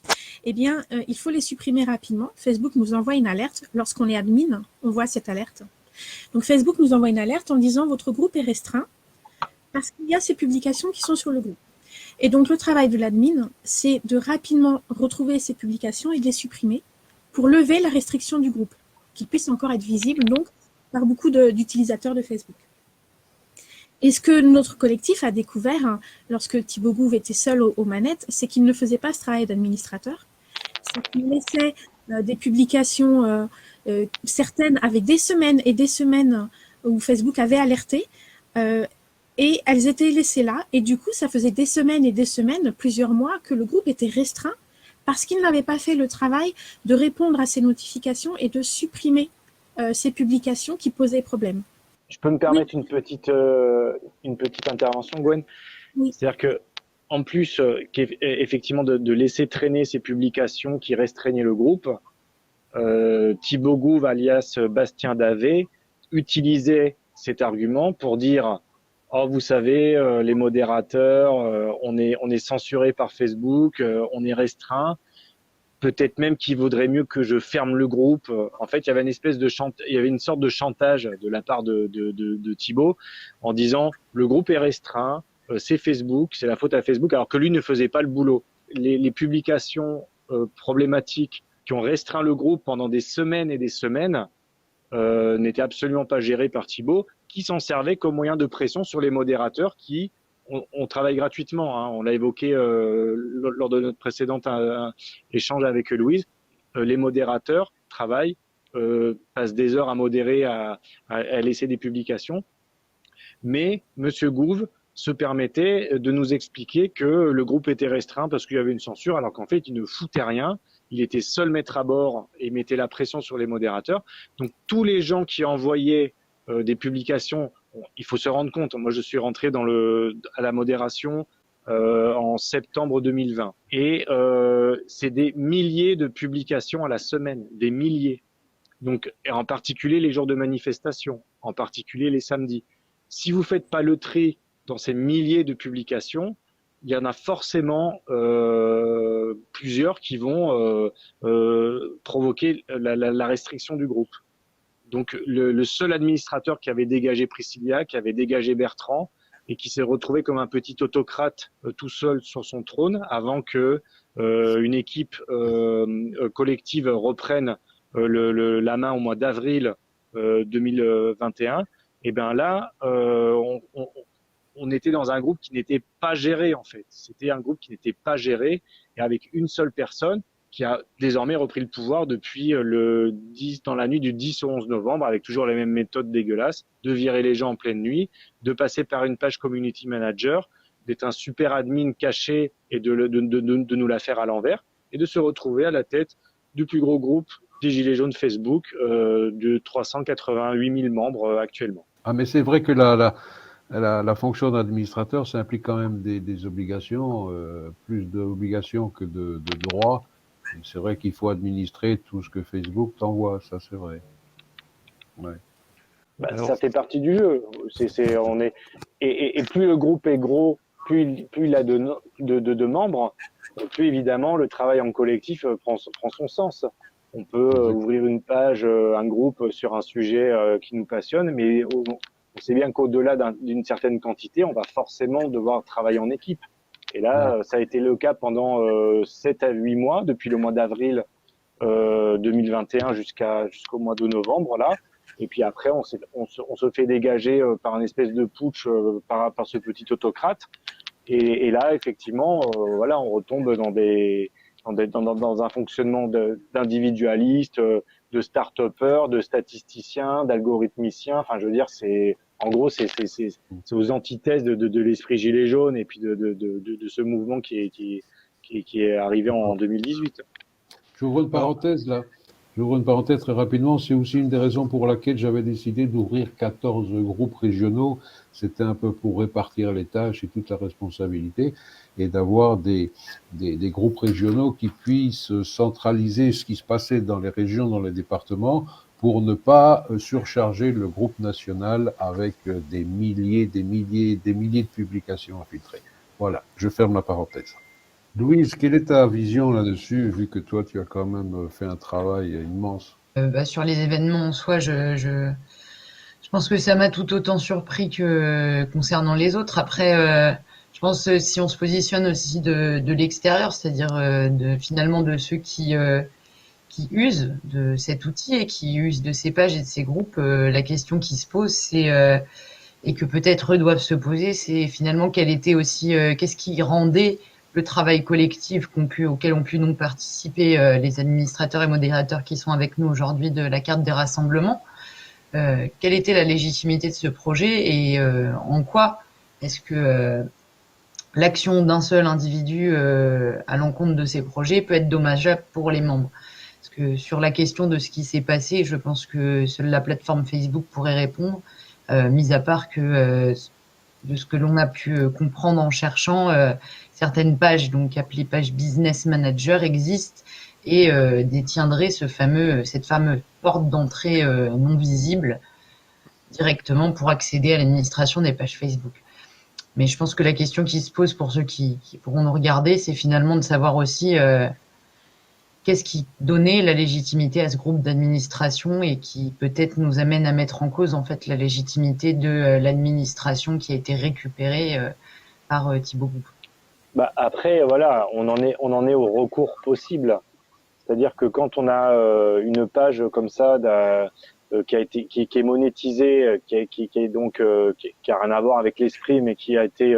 B: eh bien, il faut les supprimer rapidement. Facebook nous envoie une alerte. Lorsqu'on est admin, on voit cette alerte. Donc, Facebook nous envoie une alerte en disant « Votre groupe est restreint parce qu'il y a ces publications qui sont sur le groupe ». Et donc, le travail de l'admin, c'est de rapidement retrouver ces publications et de les supprimer pour lever la restriction du groupe, qu'il puisse encore être visible donc par beaucoup d'utilisateurs de Facebook. Et ce que notre collectif a découvert lorsque Thibaut Gouve était seul aux manettes, c'est qu'il ne faisait pas ce travail d'administrateur. C'est qu'il laissait des publications, certaines avec des semaines et des semaines où Facebook avait alerté, et elles étaient laissées là. Et du coup, ça faisait des semaines et des semaines, plusieurs mois, que le groupe était restreint parce qu'il n'avait pas fait le travail de répondre à ces notifications et de supprimer ces publications qui posaient problème.
D: Je peux me permettre une petite intervention, Gwen.
B: Oui.
D: C'est-à-dire que, en plus, effectivement, de laisser traîner ces publications qui restreignaient le groupe, Thibaut Gouve, alias Bastien Davé, utilisait cet argument pour dire « Oh, vous savez, les modérateurs, on est censuré par Facebook, on est restreint. » Peut-être même qu'il vaudrait mieux que je ferme le groupe. En fait, il y avait une sorte de chantage de la part de Thibaut en disant le groupe est restreint, c'est Facebook, c'est la faute à Facebook, alors que lui ne faisait pas le boulot. Les publications problématiques qui ont restreint le groupe pendant des semaines et des semaines n'étaient absolument pas gérées par Thibaut, qui s'en servait comme moyen de pression sur les modérateurs qui on travaille gratuitement, hein. On l'a évoqué lors de notre précédent échange avec Louise. Les modérateurs travaillent, passent des heures à modérer, à laisser des publications. Mais Monsieur Gouve se permettait de nous expliquer que le groupe était restreint parce qu'il y avait une censure, alors qu'en fait, il ne foutait rien. Il était seul maître à bord et mettait la pression sur les modérateurs. Donc, tous les gens qui envoyaient des publications, il faut se rendre compte, moi, je suis rentré à la modération en septembre 2020. Et c'est des milliers de publications à la semaine, des milliers. Donc, en particulier les jours de manifestation, en particulier les samedis. Si vous faites pas le tri dans ces milliers de publications, il y en a forcément plusieurs qui vont provoquer la restriction du groupe. Donc, le seul administrateur qui avait dégagé Priscilla, qui avait dégagé Bertrand, et qui s'est retrouvé comme un petit autocrate tout seul sur son trône, avant que une équipe collective reprenne la main au mois d'avril 2021, et bien là, on était dans un groupe qui n'était pas géré en fait. C'était un groupe qui n'était pas géré et avec une seule personne qui a désormais repris le pouvoir depuis dans la nuit du 10 au 11 novembre avec toujours les mêmes méthodes dégueulasses, de virer les gens en pleine nuit, de passer par une page community manager, d'être un super admin caché et de nous la faire à l'envers et de se retrouver à la tête du plus gros groupe des Gilets jaunes Facebook de 388 000 membres actuellement.
E: Ah, mais c'est vrai que la fonction d'administrateur, ça implique quand même des obligations, plus d'obligations que de droits. Et c'est vrai qu'il faut administrer tout ce que Facebook t'envoie, ça c'est vrai. Ouais.
D: Ça fait partie du jeu. Et plus le groupe est gros, plus il a de membres, plus évidemment le travail en collectif prend son sens. On peut ouvrir une page, un groupe sur un sujet qui nous passionne, mais on sait bien qu'au-delà d'une certaine quantité, on va forcément devoir travailler en équipe. Et là, ça a été le cas pendant 7 à 8 mois, depuis le mois d'avril 2021 jusqu'au mois de novembre, là. Et puis après, on se fait dégager par une espèce de putsch par ce petit autocrate. Et là, effectivement, voilà, on retombe dans un fonctionnement d'individualistes, de start-upers, de statisticiens, d'algorithmiciens. Enfin, je veux dire, c'est aux antithèses de l'esprit gilet jaune et puis de ce mouvement qui est arrivé en 2018.
E: J'ouvre une parenthèse là. J'ouvre une parenthèse très rapidement. C'est aussi une des raisons pour laquelle j'avais décidé d'ouvrir 14 groupes régionaux. C'était un peu pour répartir les tâches et toute la responsabilité et d'avoir des groupes régionaux qui puissent centraliser ce qui se passait dans les régions, dans les départements, pour ne pas surcharger le groupe national avec des milliers de publications à filtrer. Voilà, je ferme la parenthèse. Louise, quelle est ta vision là-dessus, vu que toi, tu as quand même fait un travail immense?
A: Sur les événements en soi, je pense que ça m'a tout autant surpris que concernant les autres. Après, je pense si on se positionne aussi de l'extérieur, c'est-à-dire finalement de ceux qui usent de cet outil et qui usent de ces pages et de ces groupes, la question qui se pose, c'est et que peut-être eux doivent se poser, c'est finalement quel était aussi qu'est-ce qui rendait le travail collectif auquel ont pu donc participer les administrateurs et modérateurs qui sont avec nous aujourd'hui de la carte des rassemblements. Quelle était la légitimité de ce projet et en quoi est-ce que l'action d'un seul individu à l'encontre de ces projets peut être dommageable pour les membres? Parce que sur la question de ce qui s'est passé, je pense que seule la plateforme Facebook pourrait répondre, mis à part que de ce que l'on a pu comprendre en cherchant, certaines pages, donc appelées pages Business Manager, existent et détiendraient cette fameuse porte d'entrée non visible directement pour accéder à l'administration des pages Facebook. Mais je pense que la question qui se pose pour ceux qui pourront nous regarder, c'est finalement de savoir aussi qu'est-ce qui donnait la légitimité à ce groupe d'administration et qui peut-être nous amène à mettre en cause en fait la légitimité de l'administration qui a été récupérée par Thibault Boutboul.
D: Après, voilà, on en est au recours possible. C'est-à-dire que quand on a une page comme ça qui est monétisée, qui a rien à voir avec l'esprit, mais qui a été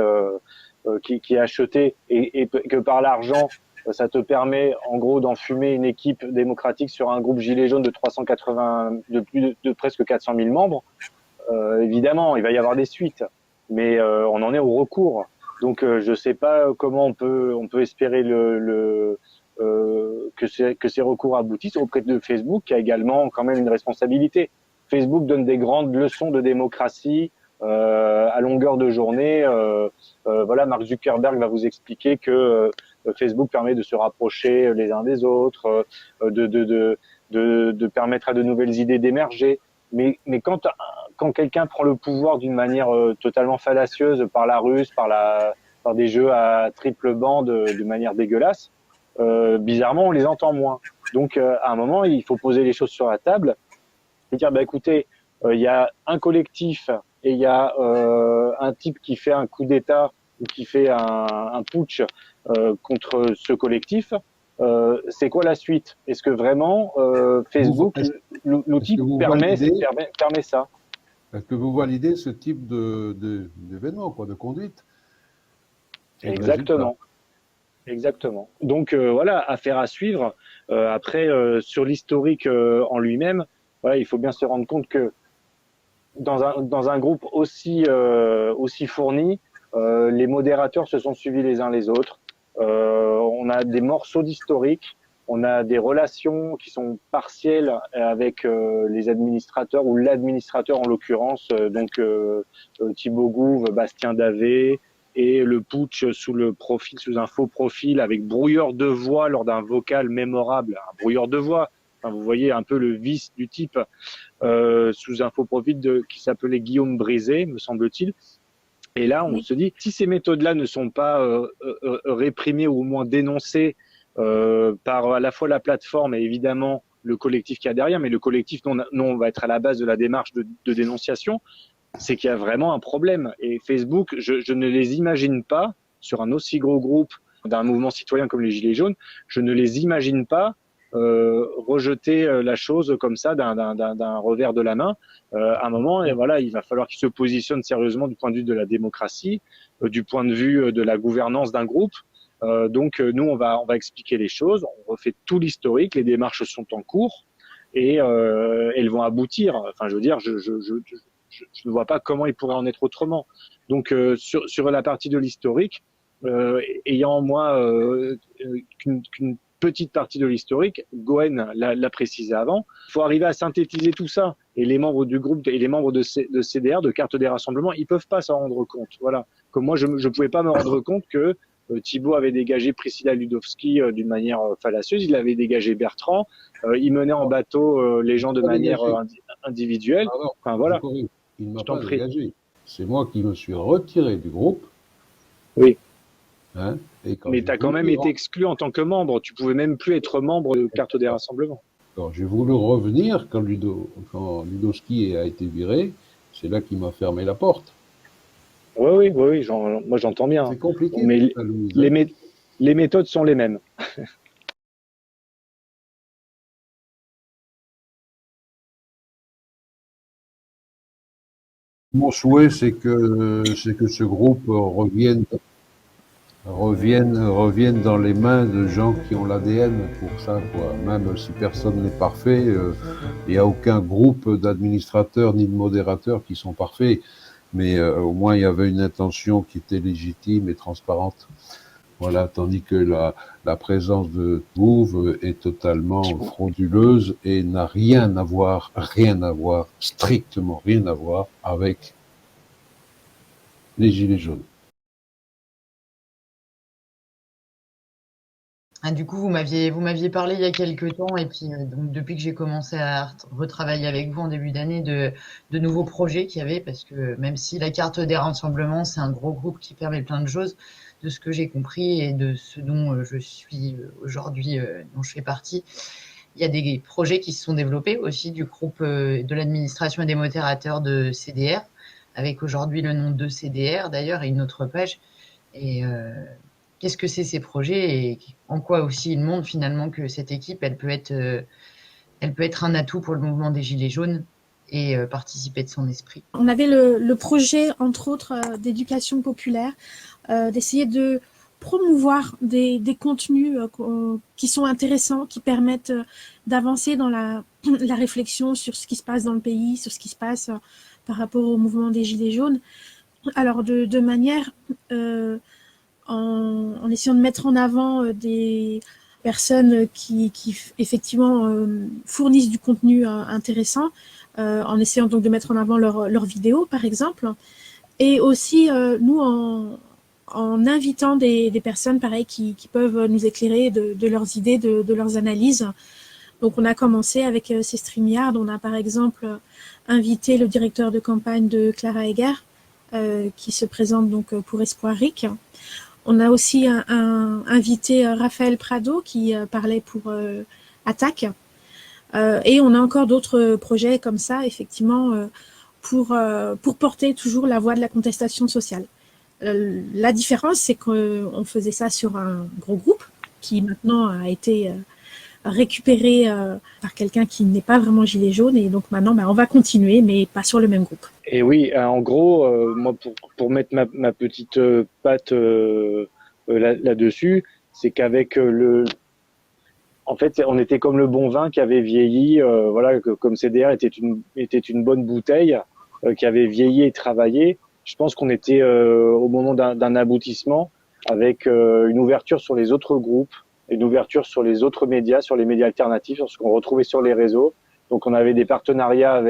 D: qui est achetée et que par l'argent ça te permet en gros d'enfumer une équipe démocratique sur un groupe gilet jaune de presque 400 000 membres. Évidemment, il va y avoir des suites. mais on en est au recours. Donc je sais pas comment on peut espérer que ces recours aboutissent auprès de Facebook, qui a également quand même une responsabilité. Facebook donne des grandes leçons de démocratie à longueur de journée. Voilà, Mark Zuckerberg va vous expliquer que Facebook permet de se rapprocher les uns des autres, de permettre à de nouvelles idées d'émerger. Mais quand quelqu'un prend le pouvoir d'une manière totalement fallacieuse par la ruse, par des jeux à triple bande de manière dégueulasse, bizarrement on les entend moins. Donc à un moment il faut poser les choses sur la table et dire écoutez, il y a un collectif et il y a un type qui fait un coup d'État ou qui fait un putsch contre ce collectif. C'est quoi la suite? Est-ce que vraiment Facebook, l'outil permet ça?
E: Est-ce que vous validez ce type d'événement, quoi, de conduite?
D: Exactement. Exactement. Donc voilà, affaire à suivre. Après, sur l'historique en lui-même, voilà, il faut bien se rendre compte que dans un groupe aussi fourni, les modérateurs se sont suivis les uns les autres. On a des morceaux d'historique, on a des relations qui sont partielles avec les administrateurs ou l'administrateur en l'occurrence, donc Thibaut Gouve, Bastien Davé, et le putsch sous un faux profil avec brouilleur de voix lors d'un vocal mémorable, un brouilleur de voix. Enfin, vous voyez un peu le vice du type sous un faux profil qui s'appelait Guillaume Brisé, me semble-t-il. Et là, on se dit, si ces méthodes-là ne sont pas réprimées ou au moins dénoncées par à la fois la plateforme et évidemment le collectif qu'il y a derrière, mais le collectif non va être à la base de la démarche de dénonciation, c'est qu'il y a vraiment un problème. Et Facebook, je ne les imagine pas, sur un aussi gros groupe d'un mouvement citoyen comme les Gilets jaunes, je ne les imagine pas rejeter la chose comme ça d'un revers de la main. À un moment, et voilà, il va falloir qu'ils se positionnent sérieusement du point de vue de la démocratie, du point de vue de la gouvernance d'un groupe. Donc nous, on va expliquer les choses, on refait tout l'historique, les démarches sont en cours et elles vont aboutir. Enfin, je veux dire, je ne vois pas comment il pourrait en être autrement. Donc sur la partie de l'historique, ayant moi qu'une petite partie de l'historique, Goen l'a précisé avant, il faut arriver à synthétiser tout ça. Et les membres du groupe et les membres de CDR, de Carte des Rassemblements, ils peuvent pas s'en rendre compte. Voilà. Comme moi, je pouvais pas me rendre compte que Thibaut avait dégagé Priscilla Ludowski d'une manière fallacieuse, il avait dégagé Bertrand, il menait en bateau les gens de manière individuelle. Enfin voilà.
E: Il ne m'a pas dégagé. C'est moi qui me suis retiré du groupe.
D: Oui.
E: Hein,
D: mais tu as quand même été exclu en tant que membre. Tu pouvais même plus être membre de Carte des Rassemblements.
E: Quand j'ai voulu revenir, quand Ludowski a été viré, c'est là qu'il m'a fermé la porte.
D: Oui, moi j'entends bien.
E: C'est compliqué.
D: Mais les méthodes sont les mêmes.
E: Mon souhait, c'est que ce groupe revienne dans les mains de gens qui ont l'ADN pour ça, quoi. Même si personne n'est parfait, il n'y a aucun groupe d'administrateurs ni de modérateurs qui sont parfaits. Mais au moins, il y avait une intention qui était légitime et transparente. Voilà, tandis que la présence de Gouve est totalement frauduleuse et n'a rien à voir, strictement rien à voir avec les Gilets jaunes.
A: Ah, du coup, vous m'aviez parlé il y a quelques temps, et puis donc depuis que j'ai commencé à retravailler avec vous en début d'année de nouveaux projets qu'il y avait, parce que même si la Carte des Rassemblements, c'est un gros groupe qui permet plein de choses, de ce que j'ai compris et de ce dont je suis aujourd'hui, dont je fais partie, il y a des projets qui se sont développés aussi du groupe de l'administration et des modérateurs de CDR, avec aujourd'hui le nom de CDR d'ailleurs et une autre page. Et qu'est-ce que c'est ces projets et en quoi aussi ils montrent finalement que cette équipe, elle peut être un atout pour le mouvement des Gilets jaunes et participer de son esprit.
B: On avait le projet, entre autres, d'éducation populaire, d'essayer de promouvoir des contenus qui sont intéressants, qui permettent d'avancer dans la réflexion sur ce qui se passe dans le pays, sur ce qui se passe par rapport au mouvement des Gilets jaunes. Alors, de manière, en essayant de mettre en avant des personnes qui effectivement fournissent du contenu intéressant, en essayant donc de mettre en avant leurs vidéos, par exemple, et aussi nous en invitant des personnes pareil qui peuvent nous éclairer de leurs idées, de leurs analyses. Donc on a commencé avec ces StreamYard. On a par exemple invité le directeur de campagne de Clara Egger, qui se présente donc pour Espoiric. On a aussi invité Raphaël Prado qui parlait pour Attaque. Et on a encore d'autres projets comme ça, effectivement, pour porter toujours la voix de la contestation sociale. La différence, c'est qu'on faisait ça sur un gros groupe qui maintenant a été récupéré par quelqu'un qui n'est pas vraiment gilet jaune, et donc maintenant on va continuer, mais pas sur le même groupe.
D: Et oui, en gros, moi pour mettre ma petite patte là-dessus, c'est qu'avec en fait, on était comme le bon vin qui avait vieilli, voilà, comme CDR était une bonne bouteille qui avait vieilli et travaillé. Je pense qu'on était au moment d'un aboutissement avec une ouverture sur les autres groupes, une ouverture sur les autres médias, sur les médias alternatifs, sur ce qu'on retrouvait sur les réseaux. Donc, on avait des partenariats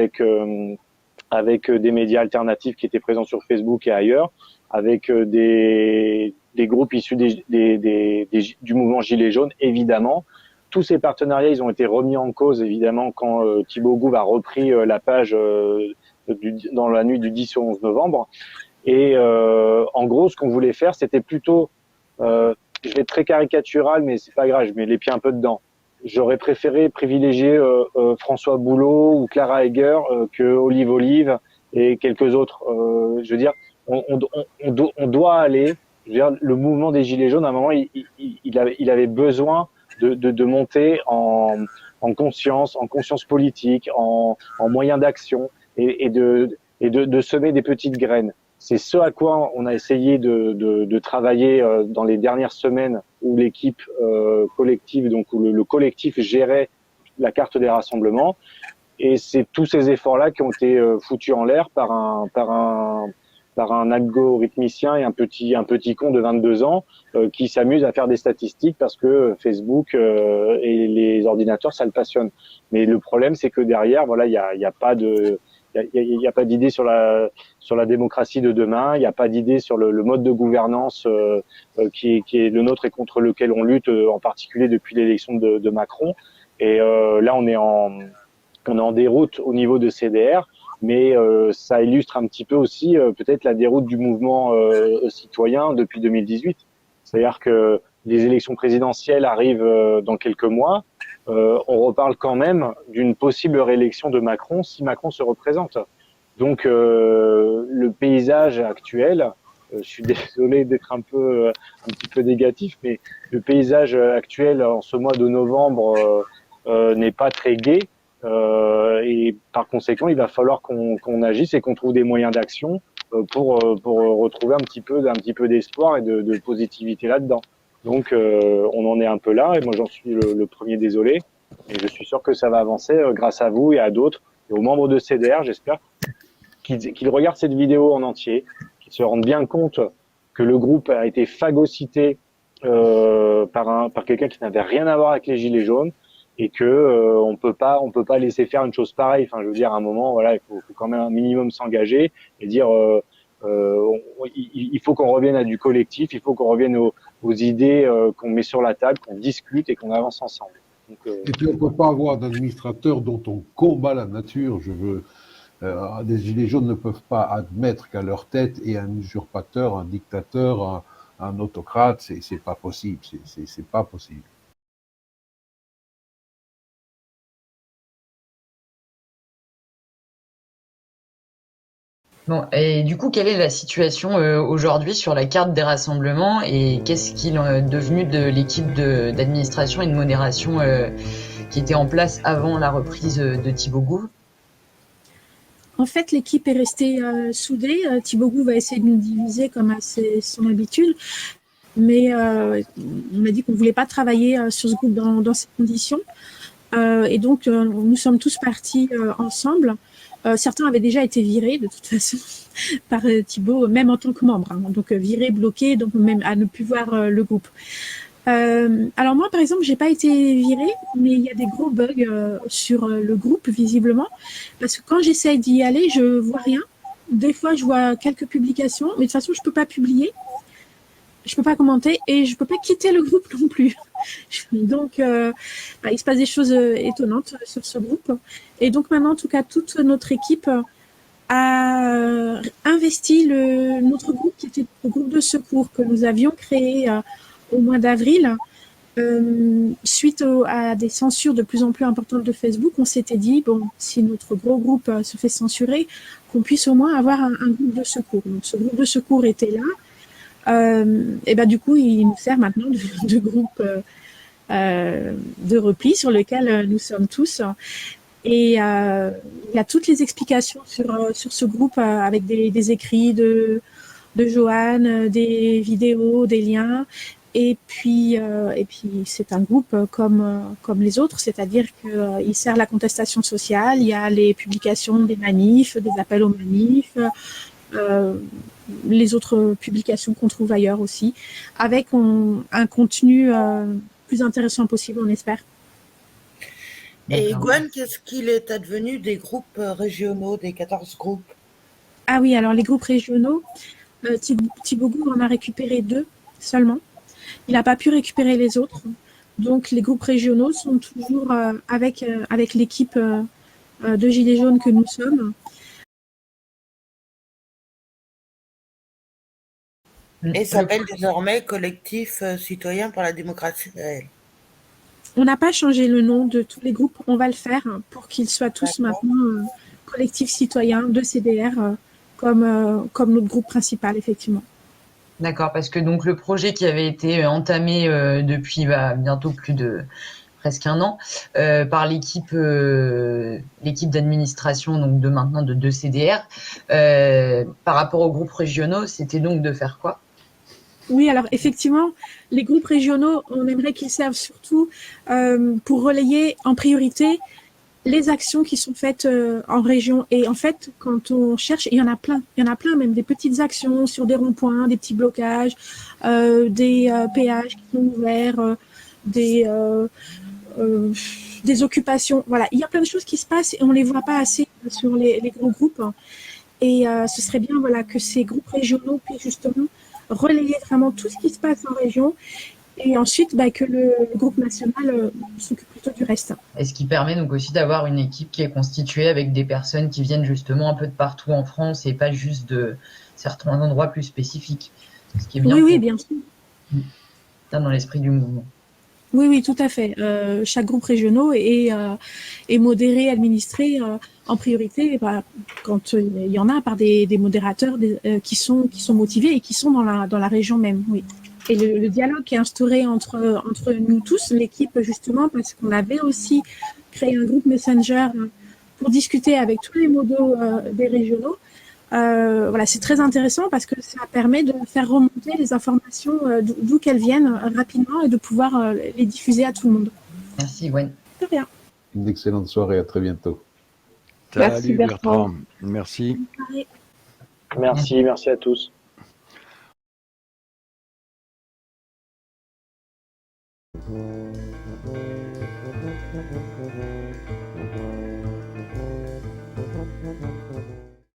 D: avec des médias alternatifs qui étaient présents sur Facebook et ailleurs, avec des groupes issus du mouvement Gilets jaunes, évidemment. Tous ces partenariats, ils ont été remis en cause, évidemment, quand Thibaut Gouve a repris la page dans la nuit du 10 au 11 novembre. Et en gros, ce qu'on voulait faire, c'était plutôt, je vais être très caricatural, mais c'est pas grave, je mets les pieds un peu dedans. J'aurais préféré privilégier François Boulot ou Clara Egger que Olive et quelques autres. Je veux dire, on doit aller. Je veux dire, le mouvement des Gilets jaunes, à un moment, il avait besoin de monter en conscience politique, en moyens d'action et de semer des petites graines. C'est ce à quoi on a essayé de travailler dans les dernières semaines où l'équipe collective, donc où le collectif gérait la carte des rassemblements. Et c'est tous ces efforts-là qui ont été foutus en l'air par un algorithmicien et un petit con de 22 ans qui s'amuse à faire des statistiques parce que Facebook et les ordinateurs, ça le passionne. Mais le problème, c'est que derrière, voilà, il y a pas de il y a pas d'idée sur la démocratie de demain, il n'y a pas d'idée sur le mode de gouvernance qui est le nôtre et contre lequel on lutte en particulier depuis l'élection de Macron. Et là, on est en déroute au niveau de CDR, mais ça illustre un petit peu aussi peut-être la déroute du mouvement citoyen depuis 2018. C'est-à-dire que les élections présidentielles arrivent dans quelques mois. On reparle quand même d'une possible réélection de Macron si Macron se représente. Donc le paysage actuel, je suis désolé d'être un petit peu négatif, mais le paysage actuel en ce mois de novembre n'est pas très gai. Et par conséquent, il va falloir qu'on agisse et qu'on trouve des moyens d'action pour retrouver un petit peu d'espoir et de positivité là-dedans. Donc, on en est un peu là, et moi j'en suis le premier désolé, et je suis sûr que ça va avancer grâce à vous et à d'autres, et aux membres de CDR, j'espère, qu'ils regardent cette vidéo en entier, qu'ils se rendent bien compte que le groupe a été phagocyté par quelqu'un qui n'avait rien à voir avec les Gilets jaunes, et que on peut pas laisser faire une chose pareille. Enfin, je veux dire, à un moment, voilà, il faut quand même un minimum s'engager et dire il faut qu'on revienne à du collectif, il faut qu'on revienne aux idées qu'on met sur la table, qu'on discute et qu'on avance ensemble. Donc,
E: Et puis on ne peut pas avoir d'administrateurs dont on combat la nature. Des Gilets jaunes ne peuvent pas admettre qu'à leur tête est un usurpateur, un dictateur, un autocrate. C'est pas possible. C'est pas possible.
A: Bon, et du coup, quelle est la situation aujourd'hui sur la carte des rassemblements et qu'est-ce qu'il est devenu de l'équipe d'administration et de modération qui était en place avant la reprise de Thibaut Gouve?
B: En fait, l'équipe est restée soudée. Thibaut Gouve va essayer de nous diviser comme à son habitude, mais on a dit qu'on ne voulait pas travailler sur ce groupe dans ces conditions. Et donc, nous sommes tous partis ensemble. Certains avaient déjà été virés de toute façon par Thibaut, même en tant que membre. Hein. Donc virés, bloqués, donc même à ne plus voir le groupe. Alors moi, par exemple, j'ai pas été virée, mais il y a des gros bugs sur le groupe visiblement, parce que quand j'essaye d'y aller, je vois rien. Des fois, je vois quelques publications, mais de toute façon, je peux pas publier, je peux pas commenter et je peux pas quitter le groupe non plus. Donc, il se passe des choses étonnantes sur ce groupe. Et donc maintenant, en tout cas, toute notre équipe a investi notre groupe qui était le groupe de secours que nous avions créé au mois d'avril. Suite à des censures de plus en plus importantes de Facebook, on s'était dit, bon, si notre gros groupe se fait censurer, qu'on puisse au moins avoir un groupe de secours. Donc, ce groupe de secours était là. Et ben, du coup, il nous sert maintenant de groupe de repli sur lequel nous sommes tous. Et il y a toutes les explications sur ce groupe avec des écrits de Joanne, des vidéos, des liens. Et puis c'est un groupe comme les autres, c'est-à-dire qu'il sert la contestation sociale, il y a les publications des manifs, des appels aux manifs, les autres publications qu'on trouve ailleurs aussi, avec un contenu plus intéressant possible, on espère.
F: Et Gwen, qu'est-ce qu'il est advenu des groupes régionaux, des 14 groupes?
B: Ah oui, alors les groupes régionaux, Thibaut Gould en a récupéré 2 seulement. Il n'a pas pu récupérer les autres. Donc les groupes régionaux sont toujours avec l'équipe de Gilets jaunes que nous sommes.
F: Et s'appelle désormais Collectif citoyen pour la démocratie réelle.
B: On n'a pas changé le nom de tous les groupes. On va le faire pour qu'ils soient tous maintenant Collectif citoyen de CDR comme notre groupe principal, effectivement.
A: D'accord, parce que donc le projet qui avait été entamé depuis bientôt plus de presque un an par l'équipe d'administration donc de maintenant de 2 CDR par rapport aux groupes régionaux, c'était donc de faire quoi?
B: Oui, alors effectivement, les groupes régionaux, on aimerait qu'ils servent surtout pour relayer en priorité les actions qui sont faites en région. Et en fait, quand on cherche, il y en a plein. Il y en a plein, même des petites actions sur des ronds-points, des petits blocages, des péages qui sont ouverts, des occupations. Voilà, il y a plein de choses qui se passent et on les voit pas assez sur les gros groupes. Et ce serait bien, voilà, que ces groupes régionaux puissent justement relayer vraiment tout ce qui se passe en région. Et ensuite, que le groupe national s'occupe plutôt du reste.
A: Et ce qui permet donc aussi d'avoir une équipe qui est constituée avec des personnes qui viennent justement un peu de partout en France et pas juste de certains endroits plus spécifiques. Ce qui est bien.
B: Oui, bien sûr.
A: Dans l'esprit du mouvement.
B: Oui, tout à fait. Chaque groupe régional est modéré, administré en priorité quand il y en a par des modérateurs qui sont motivés et qui sont dans la région même. Oui. Et le dialogue qui est instauré entre nous tous, l'équipe justement, parce qu'on avait aussi créé un groupe Messenger pour discuter avec tous les modos des régionaux. Voilà, c'est très intéressant parce que ça permet de faire remonter les informations d'où qu'elles viennent rapidement et de pouvoir les diffuser à tout le monde.
A: Merci Gwen.
B: De rien.
E: Une excellente soirée, à très bientôt.
C: Salut Bertrand. Merci.
D: Merci à tous.